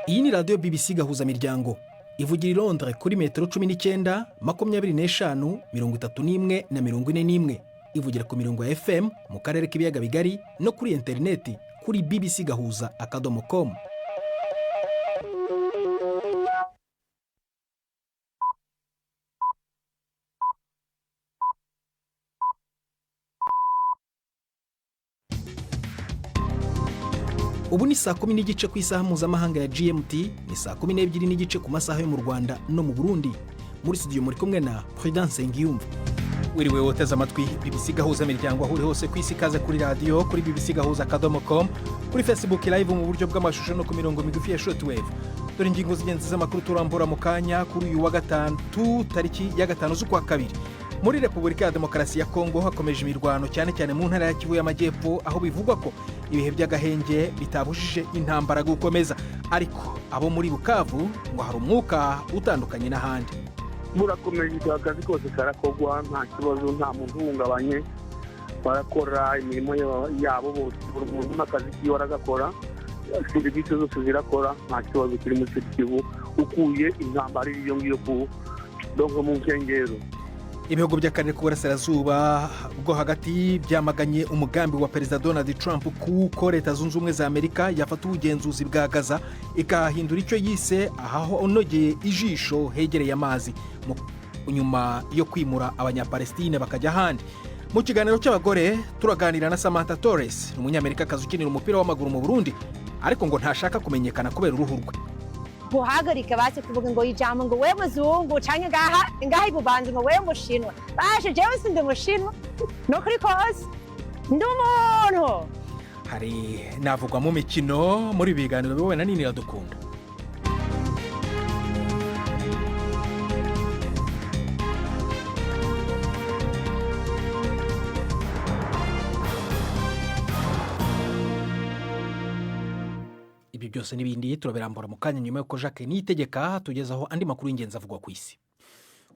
Iyi ni radiyo BBC gahuza miryango ivugira i Londres kuri metero 19, 25, 31 na 41. Ivugira ku mirongo ya FM mu karere k'ibiyaga bigari no kuri interineti kuri bbcgahuza.com. Ubu ni saa 10 n'igice ku isaha mpuzamahanga ya GMT, ni saa 12 n'igice ku masaha yo mu Rwanda no mu Burundi. Muri studio muri kumwe na Prudence Ngiyumva. Wiriwe woteza amatwi BBC gahuza miryango aho uri hose ku isi, kaze kuri radio kuri bbcgahuza.com, kuri Facebook live mu buryo bw'amashusho no ku mirongo migufi ya shortwave. Dore ingingo z'ingenzi z'amakuru turambura mu kanya kuri uyu wa gatanu tariki ya 5 z'ukwa kabiri. Muri Repubulika ya Demokarasi ya Kongo hakomeje imirwano cyane cyane mu ntara ya Kivu y'Amajyepfo, aho bivugwa ko ibihe by'agahenge bitabujije intambara gukomeza, ariko abo muri Bukavu ngo hari umwuka utandukanye n'ahandi. Burakomeje akazi kose karakogwa, nta kibazo, nta muntu uhungabanye, barakora imirimo yabo bose, buri muntu n'akazi kiwe aragakora, serivisi zose zirakora, nta kibazo kiri muri Kivu ukuye intambara iriyo ngiyo ku dongo mu nkengero. Ibihugu by'akarere k'uburasirazuba bwo hagati byamaganye umugambi wa Perezida Donald Trump kuko Leta Zunze Ubumwe za Amerika yafata ubugenzuzi bwa Gaza ikahindura icyo yise aho onogeye ijisho hegereye amazi, nyuma yo kwimura abanyapalestine bakajya ahandi. Mu kiganiro cy'abagore turaganira na Samantha Torres, umunyamerika kazi ukinira umupira w'amaguru mu Burundi, ariko ngo ntashaka kumenyekana kubera uruhu rwe. Guhagarika base kuvuga ngo ijambo ngo we muzungu canke ngaha ibubanza ngo we mushinwa, bashe jewe sindi mushinwa no kuri kose ndi umuntu. Hari navugwa mu mikino muri biganiro biwe na nini radukunda. Ibi byose n'ibindi turabirambura mu kanya nyuma yuko Jacques Niyitegeka tugezaho andi makuru y'ingenzi avugwa ku isi.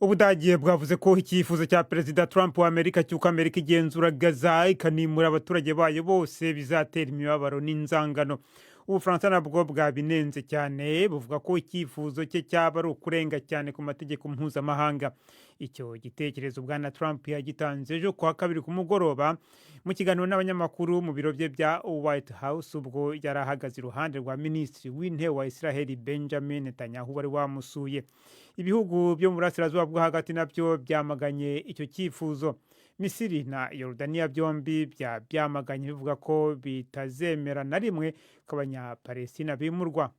Ubudagi bwavuze ko icyifuzo cya Perezida Trump wa Amerika cy'uko Amerika igenzura Gaza ikanimura abaturage bayo bose bizatera imibabaro n'inzangano. Ubufaransa nabwo bwabinenze cyane, buvuga ko icyifuzo cye cyaba ari ukurenga cyane ku mategeko mpuzamahanga. Icyo gitekerezo bwana Trump yagitanze ejo kuwa kabiri ku mugoroba mu kiganiro n'abanyamakuru mu biro bye bya White House, ubwo yari ahagaze iruhande rwa Minisitiri w'Intebe wa Israel Benjamin Netanyahu wari wamusuye. Ibihugu byo mu burasirazuba bwo hagati nabyo byamaganye icyo cyifuzo. Misiri na Yordania byombi byamaganye bivuga ko bitazemera na rimwe ko abanyapalestina bimurwa.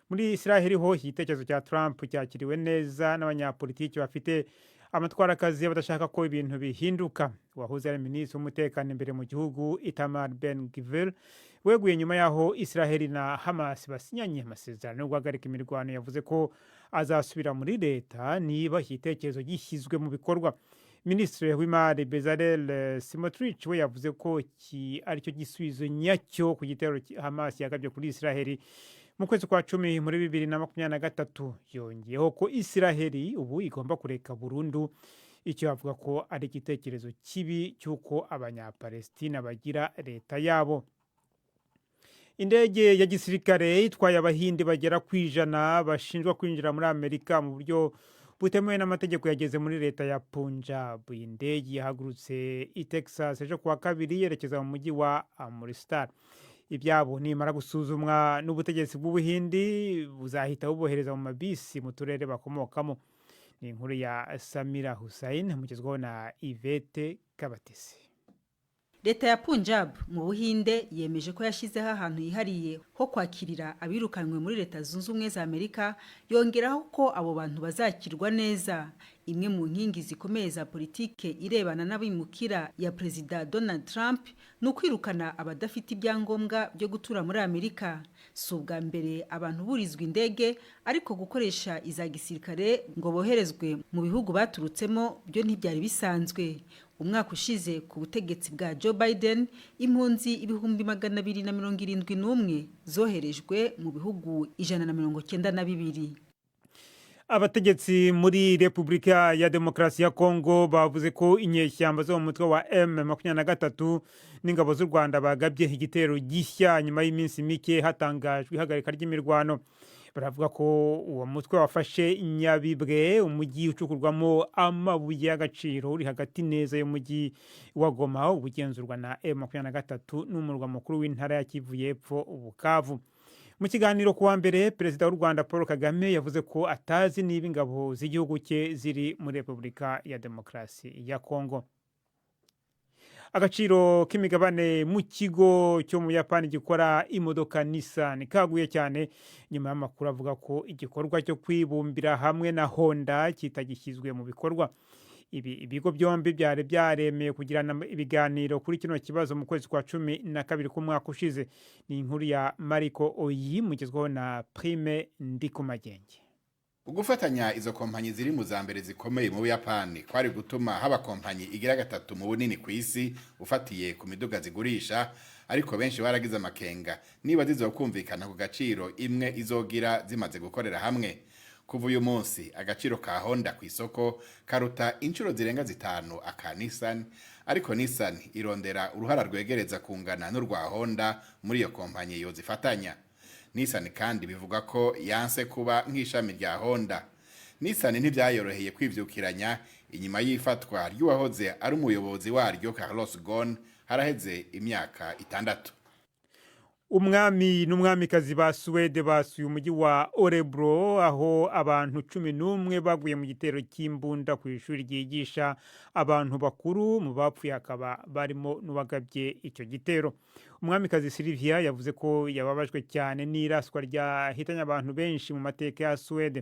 Muri Israel ho igitekerezo cya Trump cyakiriwe neza n'abanyapolitiki bafite amatwarakazi badashaka ko ibintu bihinduka. Wahoze ari minisitiri w'umutekano imbere mu gihugu Itamar Ben-Gvir weguye nyuma yaho Israel na Hamas basinyanye amasezerano yo guhagarika imirwano, yavuze ko azasubira muri leta niba igitekerezo gishyizwe mu bikorwa. Minisitiri w'imari Bezalel Smotrich we yavuze ko ari cyo gisubizo nyacyo ku gitero Hamas yagabye kuri Israel mu kwezi kwa 10 muri 2023. Yongeyeho ko Israel ubu igomba kureka burundu icyo avuga ko ari igitekerezo kibi cy'uko abanyapalestina bagira leta yabo. Indege ya gisirikare itwaye abahindi bagera ku 100 bashinjwa kwinjira muri Amerika mu buryo butemewe n'amategeko yageze muri leta ya Punjab. Indege yahagurutse i Texas ejo kuwa kabiri yerekeza mu mujyi wa Amritsar. Ibyabo nimara gusuzumwa n'ubutegetsi bw'Ubuhindi buzahita bubohereza mu mabisi mu turere bakomokamo. Ni inkuru ya Samira Hussein mugezweho na Yvette Kabatesi. Leta ya Punjab mu Buhinde yemeje ko yashyizeho ahantu yihariye ho kwakirira abirukanwe muri Leta Zunze Ubumwe za Amerika, yongeraho ko abo bantu bazakirwa neza. Imwe mu nkingi zikomeye za politike irebana n'abimukira ya Perezida Donald Trump ni ukwirukana abadafite ibyangombwa byo gutura muri Amerika. Si ubwa mbere abantu burizwa indege, ariko gukoresha iza gisirikare ngo boherezwe mu bihugu baturutsemo byo ntibyari bisanzwe. Umwaka ushize ku butegetsi bwa Joe Biden, impunzi 271 zoherejwe mu bihugu 192. Abategetsi muri Repubulika ya Demokarasi ya Kongo bavuze ko inyeshyamba zo mu mutwe wa M23 n'ingabo z'u Rwanda bagabye igitero gishya nyuma y'iminsi mike hatangajwe ihagarika ry'imirwano. Baravuga ko uwo mutwe wafashe Nyabibwe, umujyi ucukurwamo amabuye y'agaciro uri hagati neza y'umujyi wa Goma, ubugenzurwa na M23 n'umurwa mukuru w'intara ya Kivu y'Epfo, Bukavu. Mu kiganiro kuwa mbere, Perezida w'u Rwanda Paul Kagame yavuze ko atazi niba ingabo z'igihugu cye ziri muri Repubulika ya Demokarasi ya Kongo. Agaciro k'imigabane mu kigo cyo mu Yapani gikora imodoka Nissan kaguye cyane nyuma y'amakuru avuga ko igikorwa cyo kwibumbira hamwe na Honda kitagishyizwe mu bikorwa. Ibigo byombi byari byaremeye kugirana ibiganiro kuri kino kibazo mu kwezi kwa 12 k'umwaka ushize. Ni inkuru ya Mariko Oyi mugezweho na Prime Ndikumagenge. Ugufatanya izo kompanyi ziri mu zambere zikomeye mu Buyapani kwari gutuma haba kompanyi igira gatatu mu bunini ku isi ufatiye ku miduga zigurisha, ariko benshi baragize amakenga niba zizokumvikana ku gaciro imwe izogira zimaze gukorera hamwe. Kuva uyu munsi agaciro ka Honda ku isoko karuta inshuro zirenga 5 aka Nissan, ariko Nissan irondera uruhara rwegereza kungana n'urwa Honda muri iyo kompanyi yo zifatanya. Nissan kandi bivuga ko yanse kuba nk'ishami rya Honda. Nissan ntibyayoroheye kwivyukiranya inyuma y'ifatwa ry'uwahoze ari umuyobozi waryo Carlos Ghosn haraheze imyaka 6. Umwami n'umwamikazi ba Suwede basuye umujyi wa Örebro aho abantu 11 baguye mu gitero cy'imbunda ku ishuri ryigisha abantu bakuru, mu bapfuye akaba barimo n'uwagabye icyo gitero. Umwamikazi Silvia yavuze ko yababajwe cyane n'iraswa ryahitanye abantu benshi mu mateka ya Suwede.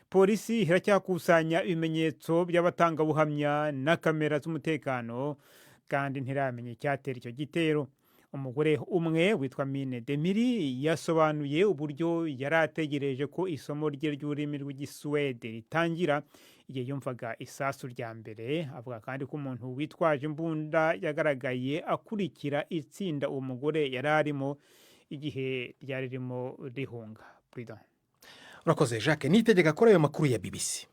Polisi iracyakusanya ibimenyetso by'abatangabuhamya na kamera z'umutekano kandi ntiramenya icyatera icyo gitero. Umugore umwe witwa Mine Demiri yasobanuye uburyo yarategereje ko isomo rye ry'ururimi rw'Igisuwede ritangira igihe yumvaga isasu rya mbere. Avuga kandi ko umuntu witwaje imbunda yagaragaye akurikira itsinda uwo mugore yararimo igihe ryari rimo rihunga. Urakoze Jacques, nitegeka kuri ayo makuru ya BBC.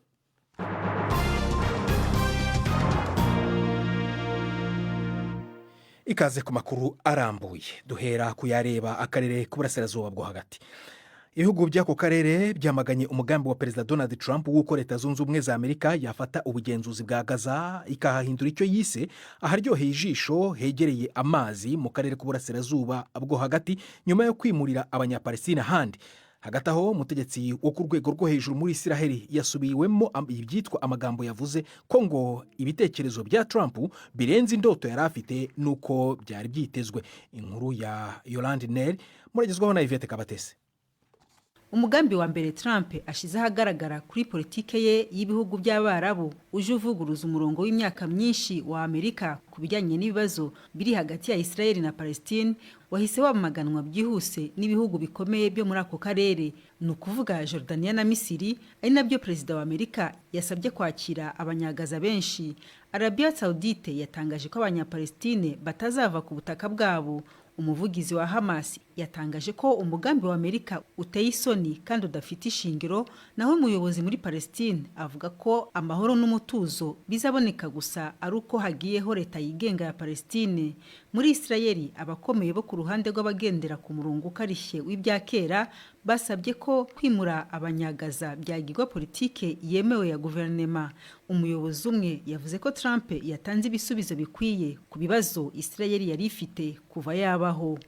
Ikaze ku makuru arambuye, duhera kuyareba akarere k'uburasirazuba bwo hagati. Ibihugu by'ako karere byamaganye umugambi wa Perezida Donald Trump w'uko Leta Zunze Ubumwe za Amerika yafata ubugenzuzi bwa Gaza ikahahindura icyo yise aharyoheye ijisho hegereye amazi mu karere k'uburasirazuba bwo hagati nyuma yo kwimurira Abanyapalestina handi. Hagati aho umutegetsi wo ku rwego rwo hejuru muri Isiraheli yasubiwemo ibyitwa amagambo yavuze ko ngo ibitekerezo bya Trump birenze indoto yari afite nuko byari byitezwe. Inkuru ya Yolande Nel muragezwaho na Yvette Kabatese. Umugambi wa mbere Trump ashize ahagaragara kuri politike ye y'ibihugu by'Abarabu uje uvuguruza umurongo w'imyaka myinshi wa Amerika ku bijyanye n'ibibazo biri hagati ya Israel na Palestine wahise wamaganwa byihuse n'ibihugu bikomeye byo muri ako karere, ni ukuvuga Jordania na Misiri, ari nabyo Perezida wa Amerika yasabye kwakira abanyagaza benshi. Arabia Saudite yatangaje ko Abanyapalestine batazava ku butaka bwabo. Umuvugizi wa Hamas yatangaje ko umugambi wa Amerika uteye isoni kandi udafite ishingiro, naho umuyobozi muri Palestine avuga ko amahoro n'umutuzo bizaboneka gusa ari uko hagiyeho leta yigenga ya Palestine. Muri Israeli abakomeye bo ku ruhande rw'abagendera ku murongo ukarishye w'ibya kera basabye ko kwimura abanyagaza byagirwa politike yemewe ya guverinema. Umuyobozi umwe yavuze ko Trump yatanze ibisubizo bikwiye ku bibazo Israeli yari ifite kuva yabaho.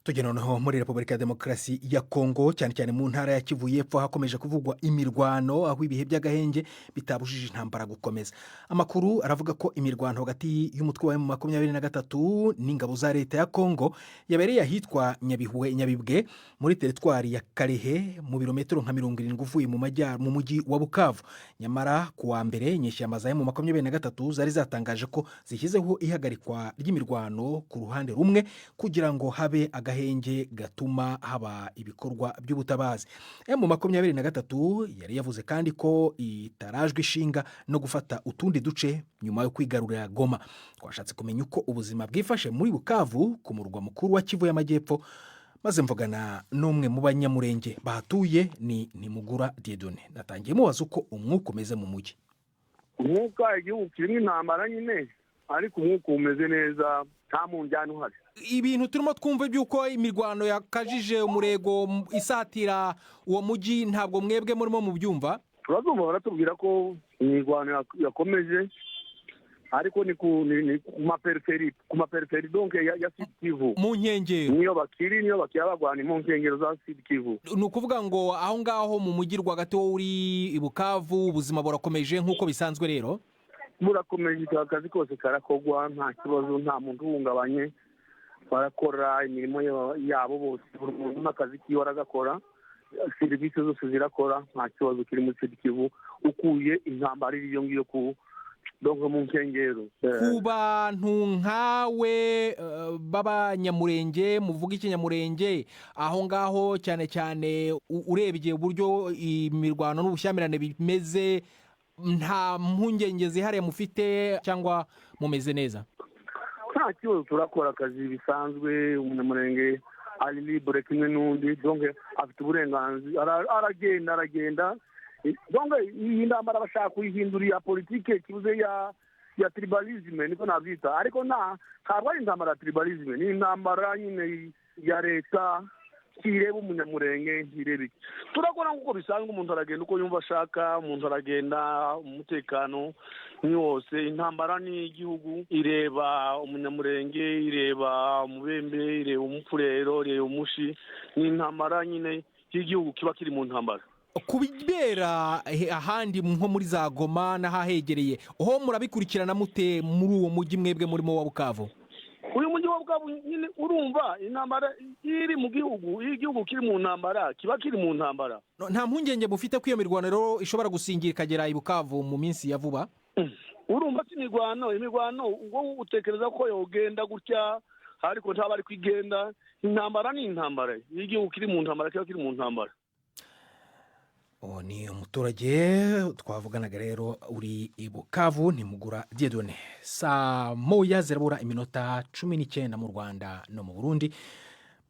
Tugena noneho muri Repubulika ya Demokarasi ya Kongo, cyane cyane mu ntara ya Kivu y'Epfo hakomeje kuvugwa imirwano aho ibihe by'agahenge bitabujije intambara gukomeza. Amakuru aravuga ko imirwano hagati y'umutwe wa M23 n'ingabo za leta ya Kongo yabereye ahitwa Nyabibwe muri teritwari ya Karehe mu birometero nka 70 uvuye mu mujyi wa Bukavu. Nyamara kuwa mbere inyeshyamba za M23 zari zatangaje ko zishyizeho ihagarikwa ry'imirwano ku ruhande rumwe kugira ngo habe agahenge gatuma haba ibikorwa by'ubutabazi. M23 yari yavuze kandi ko itarajwe ishinga no gufata utundi duce nyuma yo kwigarurira Goma. Twashatse kumenya uko ubuzima bwifashe muri Bukavu ku murwa mukuru wa Kivu y'Amajyepfo, maze mvugana n'umwe mu banyamurenge bahatuye ni Mugura Dieudonné. Natangiye mubaza uko umwuka umeze mu mujyi. Umwuka igihugu kirimo intambara nyine, ariko umwuka umeze neza, nta munjyana uhari. Ibintu turimo twumva by'uko imirwano yakajije umurego isatira uwo mujyi, ntabwo mwebwe murimo mu byumva? Turazumva baratubwira ko imirwano yakomeje, ariko ni ku maperiferi donc ya Sud Kivu, mu nkengero niyo bakira bagwana mu nkengero za Sud Kivu. Ni ukuvuga ngo aho ngaho mu mujyi rwagati wo uri i Bukavu ubuzima burakomeje nk'uko bisanzwe? Rero burakomeje, akazi kose karakogwa, nta kibazo, nta muntu uhungabanye, barakora imirimo yabo bose, buri muntu n'akazi kiwe aragakora, serivisi zose zirakora, nta kibazo kiri muri Sud Kivu ukuye intambara iriyo ngiyo dongo mu nkengero. Ku bantu nkawe b'abanyamurenge muvuga ikinyamurenge aho ngaho, cyane cyane urebye uburyo imirwano n'ubushyamirane bimeze, nta mpungenge zihariye mufite cyangwa mumeze neza? Nta kibazo, turakora akazi bisanzwe, umunyamurenge ari libre kimwe n'undi, donc afite uburenganzira, aragenda. Donc iyi ndambara bashaka kuyihindura ya politike, kibuze ya tribalisme niko nabyita, ariko ntabwo ari intambara ya tribalisme, ni intambara nyine ya leta kireba umunyamurenge, kireba iki. Turakora nk'uko bisanzwe, umuntu aragenda uko yumva ashaka, umuntu aragenda, umutekano ni wose. Intambara ni igihugu, ireba umunyamurenge, ireba umubembe, ireba umupfurero, ireba umushi. Ni intambara nyine y'igihugu kiba kiri mu ntambara. Kubibera ahandi nko muri za Goma n'ahahegereye, aho murabikurikirana mute muri uwo mujyi mwebwe murimo wa Bukavu? Uyu mujyi wa Bukavu nyine urumva intambara iri mu gihugu, igihugu kiri mu ntambara, kiba kiri mu ntambara. Nta mpungenge mufite ko iyo mirwano rero ishobora gusingira ikagera i Bukavu mu minsi ya vuba? Urumva si imirwano ubwo utekereza ko yogenda gutya, ariko ntaba ari kwigenda. Intambara ni intambara, igihugu kiri mu ntambara, kiba kiri mu ntambara. Ni umuturage twavuganaga rero uri i Bukavu, ni Mugura Dieudonné. Saa moya zirabura iminota 19 mu Rwanda no mu Burundi.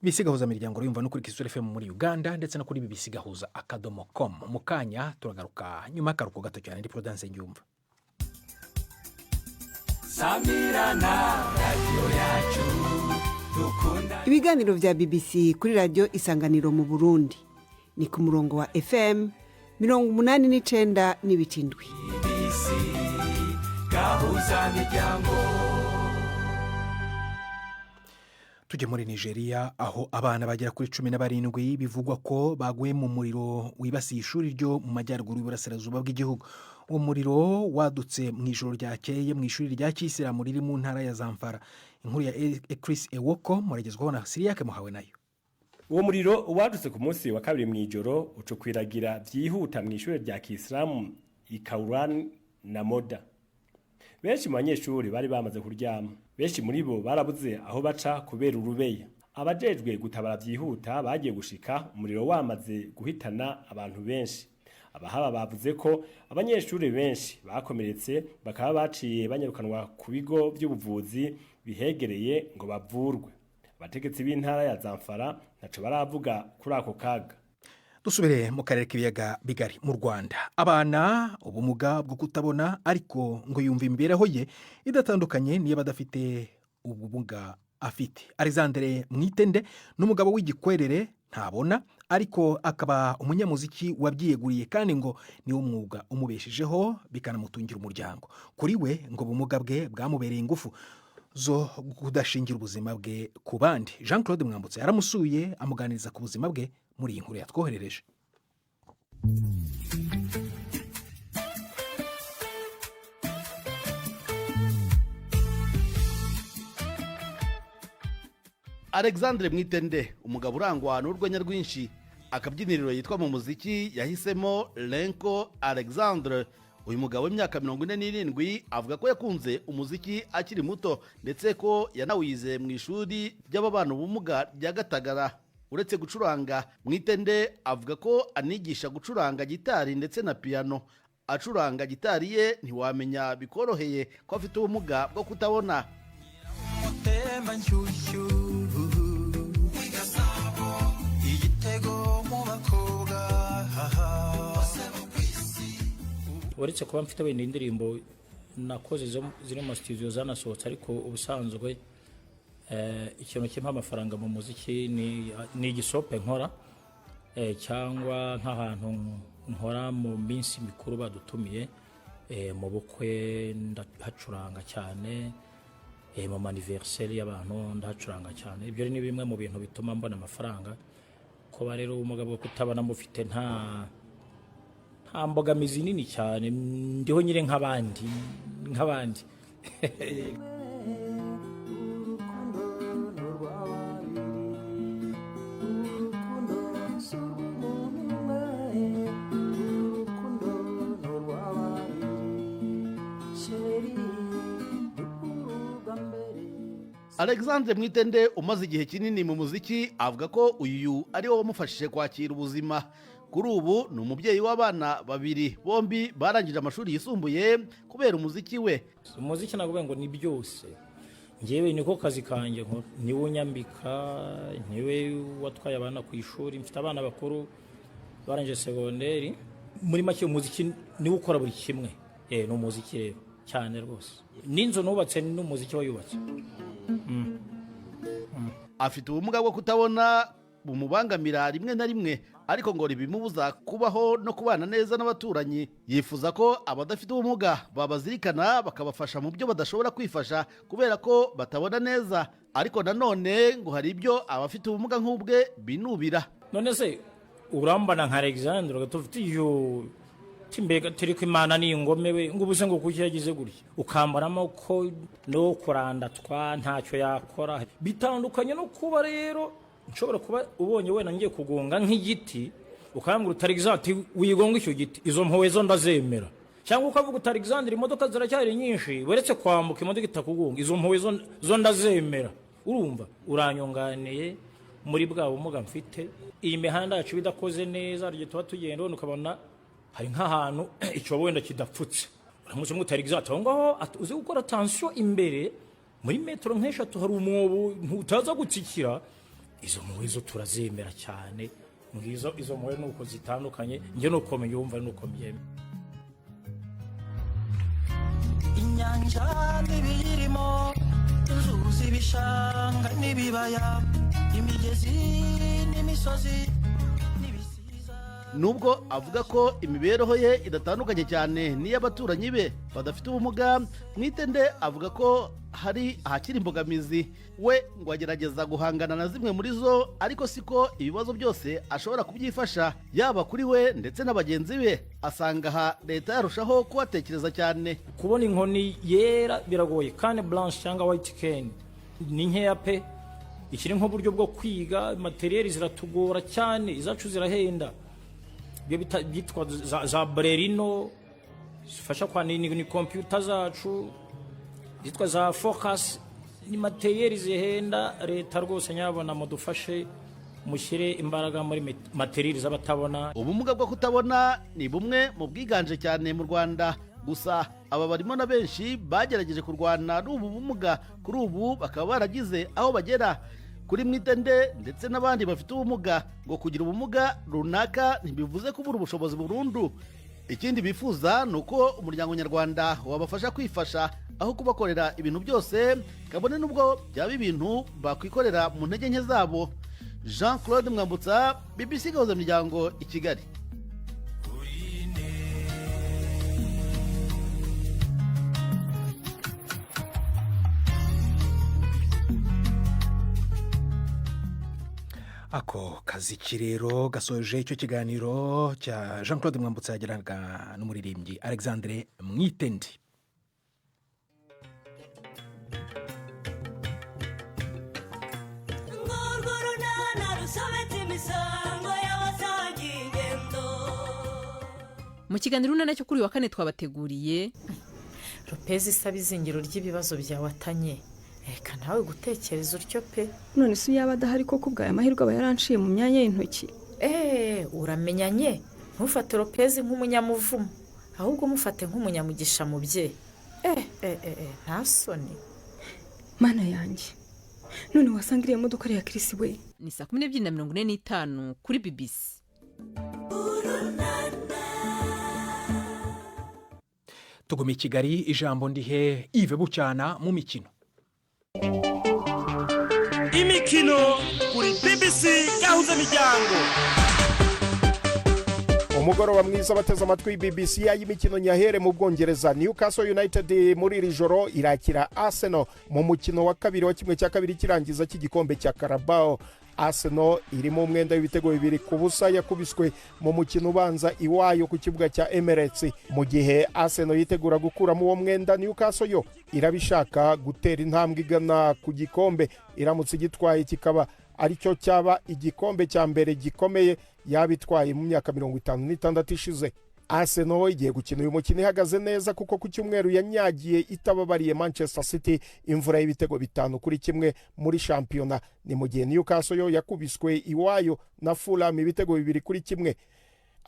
Bisigahuza miryango yumva no kuri Kisura FM muri Uganda, ndetse no kuri bbc-gahuza.com. Mu kanya turagaruka nyuma y'akaruhuko gato cyane. Ndi Prudence Ngiyumva. Samirana radio yacu dukunda. Ibiganiro vya BBC kuri radio Isanganiro mu Burundi ni ku murongo wa FM 89 n'ibitindwi. BBC gahuza miryango. Tujye muri Nigeria, aho abana bagera kuri 17 bivugwa ko baguye mu muriro wibasiye ishuri ryo mu majyaruguru y'Iburasirazuba bw'igihugu. Uwo muriro wadutse mu ijoro ryakeye mu ishuri rya Kisilamu riri mu ntara ya Zamfara. Inkuru ya Chris Ewoko muragezwaho na Siriyake Muhawe nayo. Uwo muriro wadutse ku munsi wa kabiri mu ijoro ucukwiragira byihuta mu ishuri rya Kisilamu Ikauran na Moda. Benshi mu banyeshuri bari bamaze kuryama. Benshi muri bo barabuze aho baca kubera urubeya. Abajejwe gutabara byihuta bagiye gushika umuriro wamaze guhitana abantu benshi. Abahaba bavuze ko abanyeshuri benshi bakomeretse, bakaba baciye banyarukanwa ku bigo by'ubuvuzi bihegereye ngo bavurwe. Abategetsi b'intara ya Zamfara ntaco baravuga kuri ako kaga. Dusubire mu karere k'ibiyaga bigari mu Rwanda. Abana ubumuga bwo kutabona ariko ngo yumva imibereho ye idatandukanye niyo badafite ubumuga afite. Alexandre Mwitende n'umugabo w'igikwerere ntabona, ariko akaba umunyamuziki wabyiyeguriye, kandi ngo niwo mwuga umubeshejeho bikanamutungira umuryango. Kuri we ngo ubumuga bwe bwamubereye ingufu zo kudashingira ubuzima bwe ku bandi. Jean Claude Mwambutse yaramusuye amuganiriza ku buzima bwe muri iyi nkuru yatwoherereje. Alexandre Mwitende, umugabo urangwa n'urwenya rwinshi, akabyiniriro yitwa mu muziki yahisemo Lenko Alexandre. Uyu mugabo w'imyaka 47 avuga ko yakunze umuziki akiri muto, ndetse ko yanawize mu ishuri ry'ababana ubumuga rya Gatagara. Uretse gucuranga, Mwitende avuga ko anigisha gucuranga gitari ndetse na piano. Acuranga gitari ye ntiwamenya bikoroheye ko afite ubumuga bwo kutabona. uretse kuba mfite wenda indirimbo nakoze ziri mu studio zanasohotse, ariko ubusanzwe ikintu kimpa amafaranga mu muziki ni igisope nkora, cyangwa nk'ahantu nkora mu minsi mikuru badutumiye, mu bukwe ndahacuranga cyane, mu anniversaire y'abantu ndahacuranga cyane. Ibyo ni bimwe mu bintu bituma mbona amafaranga. Kuba rero umugabo wo kutabona mufite nta mbogamizi nini cyane, ndiho nyire nk'abandi Alexandre Mwitende umaze igihe kinini mu muziki avuga ko uyu ari wo wamufashije kwakira ubuzima. Kuri ubu ni umubyeyi w'abana babiri, bombi barangije amashuri yisumbuye kubera umuziki we. Umuziki navuga ngo ni byose, njyewe niko kazi kanjye, niwe unyambika, niwe watwaye abana ku ishuri, mfite abana bakuru barangije segonderi. Muri make umuziki niwe ukora buri kimwe. Ni umuziki rero cyane rwose, n'inzu nubatse n'umuziki wayubatse. Afite ubumuga bwo kutabona bumubangamira rimwe na rimwe, ariko ngo ribimubuza kubaho no kubana neza n'abaturanyi. Yifuza ko abadafite ubumuga babazirikana bakabafasha mu byo badashobora kwifasha kubera ko batabona neza, ariko nanone ngo hari ibyo abafite ubumuga nk'ubwe binubira. None se urambana nka Alexandre gatufite iyo timbega teriko Imana ni ingome we, ngo ubuse ngo kuki yagize gutya, ukambaramo ko no kurandatwa ntacyo yakora. Bitandukanye no kuba rero nshobora kuba ubonye wena ngiye kugonga nk'igiti, ukambwira utari Alexandre wigonga icyo giti, izo mpuwe zo ndazemera. Cyangwa ukavuga utari Alexandre imodoka ziracyari nyinshi, weretse kwambuka imodoka itakugonga, izo mpuwe zo ndazemera. Urumva uranyonganiye muri bwa bumuga mfite. Iyi mihanda yacu bidakoze neza, ryo tuba tugenda ukabona hari nk'ahantu icyo wenda kidapfutse, uramutse mutari Alexandre aho ngaho uzi gukora tension imbere muri metero nk'eshatu hari umwobo utaza gutsikira. Izo mpuwe zo turazemera cyane, ngizo izo mpuwe nuko zitandukanye, njye nuko mbyumva nuko mbyeme. Inyanja n'ibiyirimo, inzuzi, ibishanga n'ibibaya, imigezi n'imisozi. Nubwo avuga ko imibereho ye idatandukanye cyane n'iy'abaturanyi be badafite ubumuga, Mwitende avuga ko hari ahakiri imbogamizi. We ngo agerageza guhangana na zimwe muri zo, ariko siko ibibazo byose ashobora kubyifasha, yaba kuri we ndetse na bagenzi be. Asanga aha leta yarushaho kubatekereza cyane. Kubona inkoni yera biragoye, kandi blanche cyangwa white cane ni nkeya pe. Ikiri nk'uburyo bwo kwiga, materiel ziratugora cyane, izacu zirahenda. Byitwa za Brerino zifasha kwa ni computer zacu, zitwa za Focus, ni materiel zihenda. Leta rwose nyabona mudufashe, mushyire imbaraga muri materiel z'abatabona. Ubumuga bwo kutabona ni bumwe mu bwiganje cyane mu Rwanda, gusa aba barimo na benshi bagerageje kurwana n'ubu bumuga, kuri ubu bakaba baragize aho bagera. Kuri Mwitende ndetse n'abandi bafite ubumuga, ngo kugira ubumuga runaka ntibivuze kubura ubushobozi burundu. Ikindi bifuza ni uko umuryango nyarwanda wabafasha kwifasha, aho kubakorera ibintu byose, kabone n'ubwo byaba ibintu bakwikorera mu ntege nke zabo. Jean Claude Mwambutsa, BBC Gahuza Miryango, i Kigali. Ako kaziki rero gasoje icyo kiganiro cya Jean Claude Mwambutsa yageraga n'umuririmbyi Alexandre Mwitende. Mu kiganiro nacyo kuri wa kane twabateguriye Lopez isaba izingiro ry'ibibazo byawatanye. Reka nawe gutekereza utyo pe. None se yaba adahari koko ubwaye amahirwe aba yaranciye mu myanya y'intoki. Uramenyanye, ntufate Lopez nk'umunyamuvumo, ahubwo mufate nk'umunyamugisha mu bye. Nta soni. Mana yanjye, none wasanga iriya modoka ari ya Chris we. Ni 12:45 kuri BBC. tuguma i Kigali ijambo ndihe Yves Bucyana mu mikino. Imikino kuri BBC gahuza miryango. Umugoroba mwiza bateze amatwi BBC y'imikino nyahere mu Bwongereza. Newcastle United muri iri joro irakira Arsenal mu mukino wa kabiri wa kimwe cya kabiri kirangiza cy'igikombe cya Carabao. Arsenal irimo umwenda w'ibitego 2-0 yakubiswe mu mukino ubanza iwayo ku kibuga cya Emirates. Mu gihe Arsenal yitegura gukuramo uwo mwenda, Newcastle yo irabishaka gutera intambwe igana ku gikombe, iramutse gitwaye kikaba aricyo cyaba igikombe cya mbere gikomeye yabitwaye mu myaka 56 ishize. Arsenal igiye gukina uyu mukino ihagaze neza kuko ku cyumweru yanyagiye itababariye Manchester City imvura y'ibitego 5-1 muri shampiyona. Ni mu gihe Newcastle yo yakubiswe iwayo na Fulham ibitego 2-1.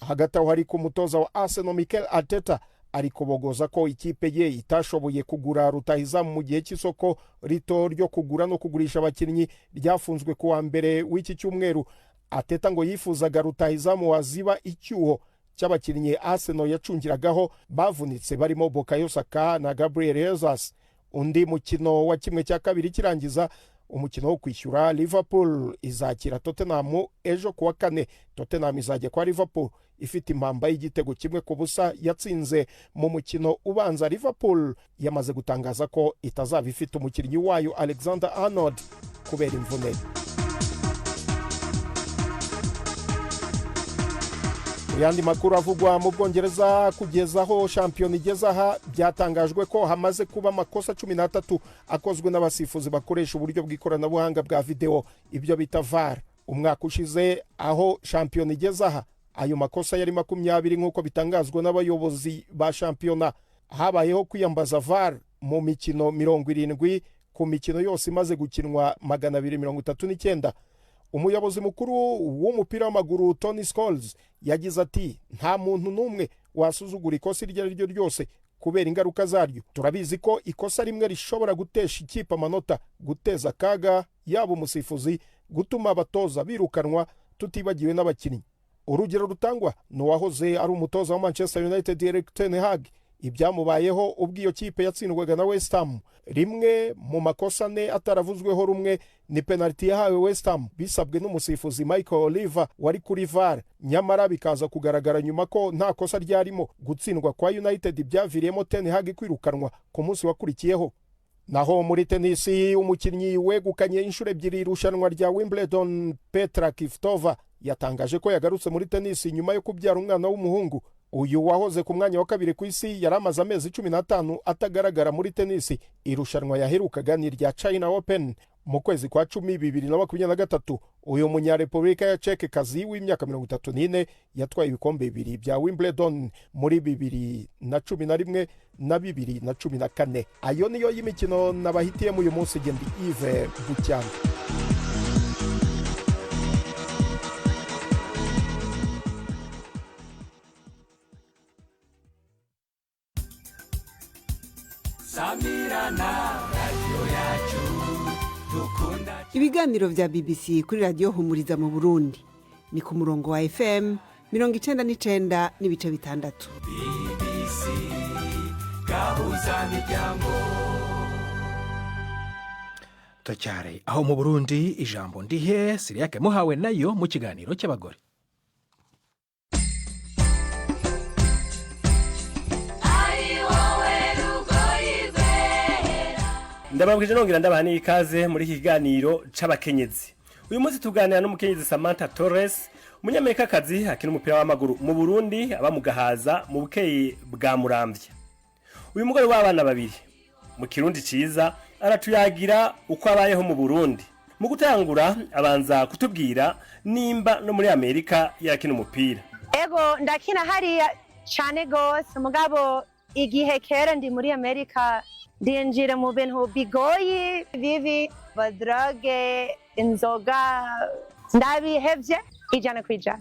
Hagati aho hari ku mutoza wa Arsenal Mikel Arteta ari kubogoza ko ikipe ye itashoboye kugura rutahizamu mu gihe cy'isoko rito ryo kugura no kugurisha abakinnyi ryafunzwe kuwa mbere w'iki cyumweru. Arteta ngo yifuzaga rutahizamu waziba icyuho cy'abakinnyi Arsenal yacungiragaho bavunitse barimo Bukayo Saka na Gabriel Jesus. Undi mukino wa kimwe cya kabiri kirangiza umukino wo kwishyura, Liverpool izakira Tottenham ejo kuwa kane. Tottenham izajya kwa Liverpool ifite impamba y'igitego 1-0 yatsinze mu mukino ubanza. Liverpool yamaze gutangaza ko itazaba ifite umukinnyi wayo Alexander Arnold kubera imvune. Yandi makuru avugwa mu Bwongereza kugeza aho shampiyona igeze aha, byatangajwe ko hamaze kuba amakosa 13 akozwe n'abasifuzi bakoresha uburyo bw'ikoranabuhanga bwa video, ibyo bita VAR. Umwaka ushize aho shampiyona igeze aha, ayo makosa yari 20 nk'uko bitangazwa n'abayobozi ba shampiyona. Habayeho kwiyambaza VAR mu mikino 70 ku mikino yose imaze gukinwa 239. Umuyobozi mukuru w'umupira w'amaguru Tony Scholes yagize ati, nta muntu n'umwe wasuzugura ikosa iryo ari ryo ryose kubera ingaruka zaryo. Turabizi ko ikosa rimwe rishobora gutesha ikipe amanota, guteza akaga yaba umusifuzi, gutuma abatoza birukanwa, tutibagiwe n'abakinnyi. Urugero rutangwa n'uwahoze ari umutoza wa Manchester United Erik ten Hag. Ibyamubayeho ubwo iyo kipe yatsindwaga na West Ham. Rimwe mu makosa ane ataravuzweho rumwe ni penalty yahawe West Ham bisabwe n'umusifuzi Michael Oliver wari kuri VAR, nyamara bikaza kugaragara nyuma ko nta kosa ryarimo. Gutsindwa kwa United byaviriyemo Ten Hag kwirukanwa ku munsi wakurikiyeho. Naho muri tenisi, umukinnyi wegukanye inshuro 2 irushanwa rya Wimbledon Petra Kvitova yatangaje ko yagarutse muri tenisi nyuma yo kubyara umwana w'umuhungu. Uyu wahoze ku mwanya wa kabiri ku isi yaramaze amezi 15 atagaragara muri tenisi. Irushanwa yaherukaga ni rya China Open mu kwezi kwa 10 2023. Uyu munyarepublika ya Czech kazi w'imyaka 34 yatwaye ibikombe 2 bya Wimbledon muri 2011 na 2014. Ayo niyo y'imikino nabahitiyemo uyu munsi. Gendi Yves Bucyana. Samirana radio yacu dukunda. Ibiganiro vya BBC kuri radio Humuriza mu Burundi ni ku murongo wa FM 99.6. BBC gahuza miryango. Tocyare aho mu Burundi ijambo ndihe Siriake muhawe nayo mu kiganiro cy'abagore. Ndababwije nongera ndabana ikaze muri iki kiganiro c'abakenyezi. Uyu munsi tuganira n'umukenyezi Samantha Torres, umunyamerikakazi akina umupira w'amaguru mu Burundi, aba mu Gahaza mu Bukeyi bwa Muramvya. Uyu mugore w'abana babiri mu Kirundi ciza aratuyagira uko abayeho mu Burundi. Mu gutangura abanza kutubwira nimba no muri Amerika yakina umupira. Ego ndakina hariya cyane gose, mugabo igihe kera ndi muri Amerika ndinjira mu bintu bigoyi bibi, badroge, inzoga, ndabihevye 100%.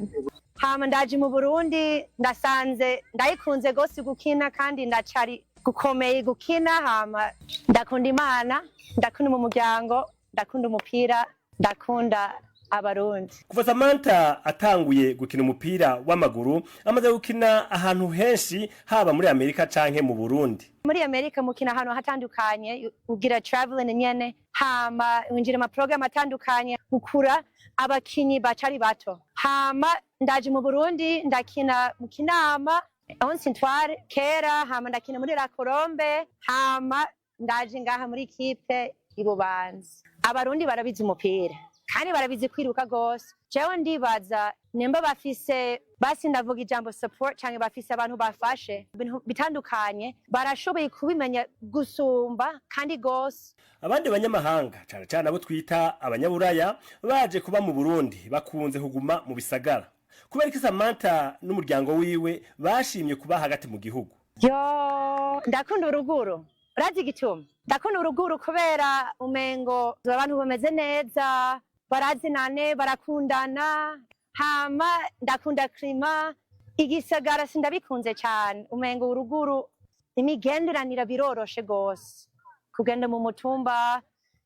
Hama ndaje mu Burundi ndasanze ndayikunze gose gukina kandi ndacari gukomeye gukina. Hama ndakunda Imana, ndakunda mu muryango, ndakunda umupira, ndakunda abarundi. Kuva Samantha atanguye gukina umupira w'amaguru amaze gukina ahantu henshi haba muri Amerika canke mu Burundi. Muri Amerika mukina ahantu hatandukanye, ugira traveling nyene, hama winjira mu program atandukanye, ukura abakinyi bacari bato. Hama ndaje mu Burundi ndakina mu Kinama, Onsintware kera, hama ndakina muri La Colombe, hama ndaje ngaha muri kipe ibubanza. Abarundi barabizi umupira kandi barabizi kwiruka gose. Jewe ndibaza nimba bafise basi ndavuga ijambo support canke bafise abantu bafashe ibintu bitandukanye barashoboye kubimenya gusumba kandi gose. Abandi banyamahanga cyane cyane abo twita abanyaburaya baje kuba mu Burundi bakunze kuguma mu bisagara. Kubera ko Samantha n'umuryango wiwe bashimye kuba hagati mu gihugu. Yo ndakunda uruguru. Urazi igituma? Ndakunda uruguru kubera umengo abantu bameze neza, barazinane, barakundana, hama ndakunda klima. Igisagara sindabikunze cyane, umengo uruguru imigenderanira biroroshe gose. Kugenda mu mutumba,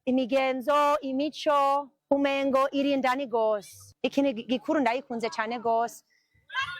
imigenzo, imico, umengo irindani gose. Ikintu gikuru ndayikunze cyane gose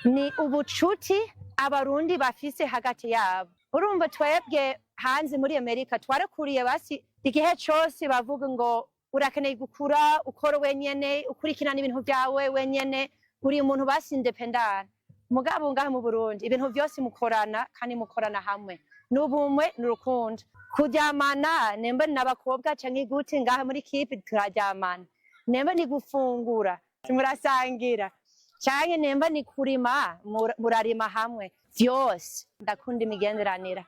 ni ubucuti abarundi bafise hagati yabo. Urumva twebwe hanze muri Amerika twarakuriye basi igihe cyose bavuga ngo urakeneye gukura ukora wenyene ukurikirana ibintu byawe wenyene uri umuntu basi independent. Mugabo ngaha mu Burundi ibintu byose mukorana kandi mukorana hamwe, n'ubumwe n'urukundo. Kuryamana nemba n'abakobwa canke gute ngaha muri kipe turaryamana, nemba ni gufungura murasangira canke nemba ni kurima murarima hamwe. Vyose ndakunda imigenderanira.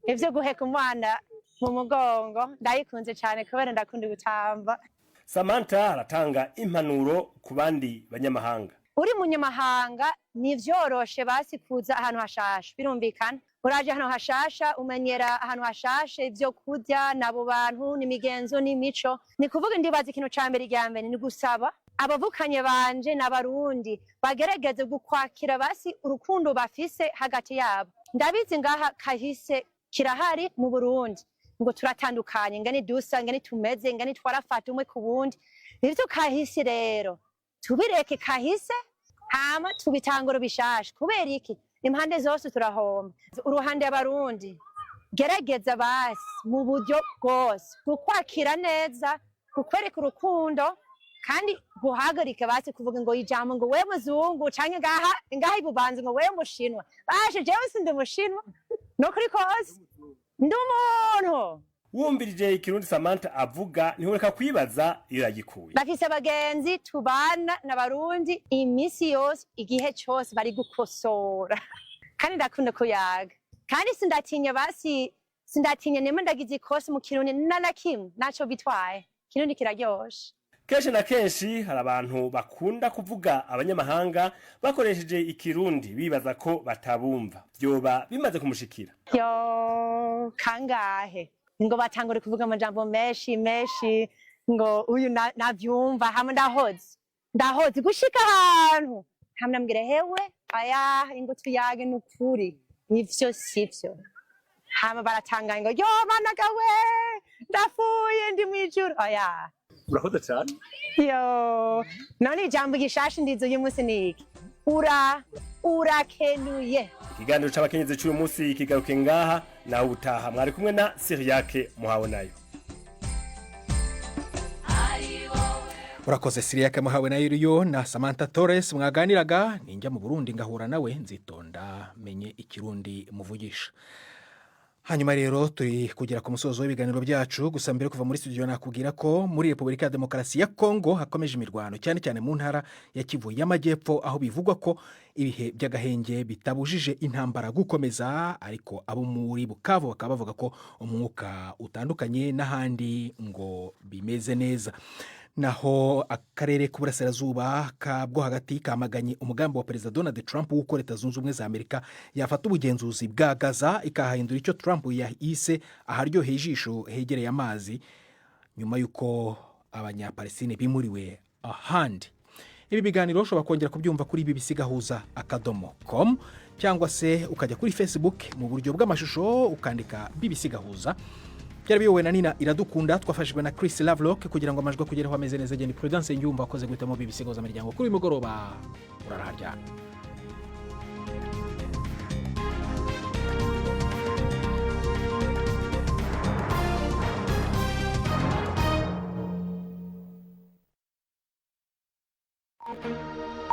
Ivyo guheka umwana mu mugongo ndayikunze cyane kubera ndakunda gutamba. Samantha aratanga impanuro ku bandi banyamahanga. Uri munyamahanga ni vyoroshe basi kuza ahantu hashasha, birumvikana. Uraje ahantu hashasha umenyera ahantu hashasha ivyo kurya nabo bantu n'imigenzo n'imico. Ni kuvuga ndibaza ikintu ca mbere rya mbere ni gusaba abavukanye banje n'abarundi bagerageze gukwakira basi urukundo bafise hagati yabo. Ndabizi ngaha kahise kirahari mu Burundi ngo turatandukanye ngani dusa ngani tumeze ngani twarafata umwe ku wundi. Ivyo kahise rero tubireke kahise hama tubitangura bishasha. Kubera iki impande zose turahomba. Uruhande y'abarundi gerageza basi mu buryo bwose gukwakira neza, kukwereka urukundo kandi guhagarika basi kuvuga ngo ijambo ngo we muzungu canke ngaha ibubanza ngo we mushinwa. Bashe jewe sindi mushinwa no kuri kose ndi umuntu. Wumvirije ikirundi Samantha avuga ntiworeka kwibaza iragikuye. Bafise abagenzi tubana n'abarundi imisi yose igihe cyose bari gukosora kandi ndakunda kuyaga kandi sindatinya nemwe ndagize ikosi mu kirundi na kimwe naco bitwaye. Kirundi kiraryoshe. Kenshi na kenshi hari abantu bakunda kuvuga abanyamahanga bakoresheje ikirundi bibaza ko batabumva. Vyoba bimaze kumushikira. Yo kangahe ngo batangure kuvuga amajambo menshi ngo uyu navyumva hamwe ndahoze gushika ahantu hamwe nambwire hewe aya ingo tuyage n'ukuri ivyo sivyo. Hama baratangaye ngo yo managawe ndafuye ndi mwijuru. Aya urakoze cyane. Yo none ijambo gishasha ndizo uyu munsi niki urakenuye. Ikiganiro c'abakenyezi cy'uyu munsi kigaruke ngaha naho ubutaha. Mwari kumwe na Siriake muhawe nayo. Urakoze Siriake muhawe nayo iriyo na Samantha Torres mwaganiraga. Ninjya mu Burundi ngahura nawe nzitonda menye ikirundi muvugisha. Hanyuma rero turi kugera ku musozo w'ibiganiro byacu. Gusa mbere kuva muri studio nakubwira ko muri Republika ya Demokarasi ya Kongo hakomeje imirwano cyane cyane mu ntara ya Kivu y'Amajyepfo, aho bivugwa ko ibihe by'agahenge bitabujije intambara gukomeza, ariko abo muri Bukavu bakaba bavuga ko umwuka utandukanye n'ahandi ngo bimeze neza. Naho akarere k'uburasirazuba bwo hagati kamaganye umugambi wa Perezida Donald Trump w'uko Leta Zunze Ubumwe za Amerika yafata ubugenzuzi bwa Gaza ikahahindura icyo Trump yahise aharyoheye ijisho hegereye amazi nyuma y'uko abanyapalestine bimuriwe ahandi. Ibi biganiro ushobora kongera kubyumva kuri bbcgahuza.com cyangwa se ukajya kuri Facebook mu buryo bw'amashusho ukandika BBC Gahuza. byari biyobowe na Nina Iradukunda, twafashijwe na Chris Lovelock kugira ngo amajwi kugereho ameze neza. Geni Prudence Nyumva akoze guhitamo BBC Gahuza Miryango kuri uyu mugoroba. Uraraharyana.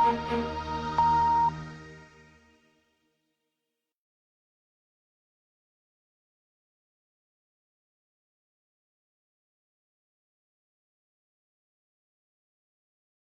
Thank you.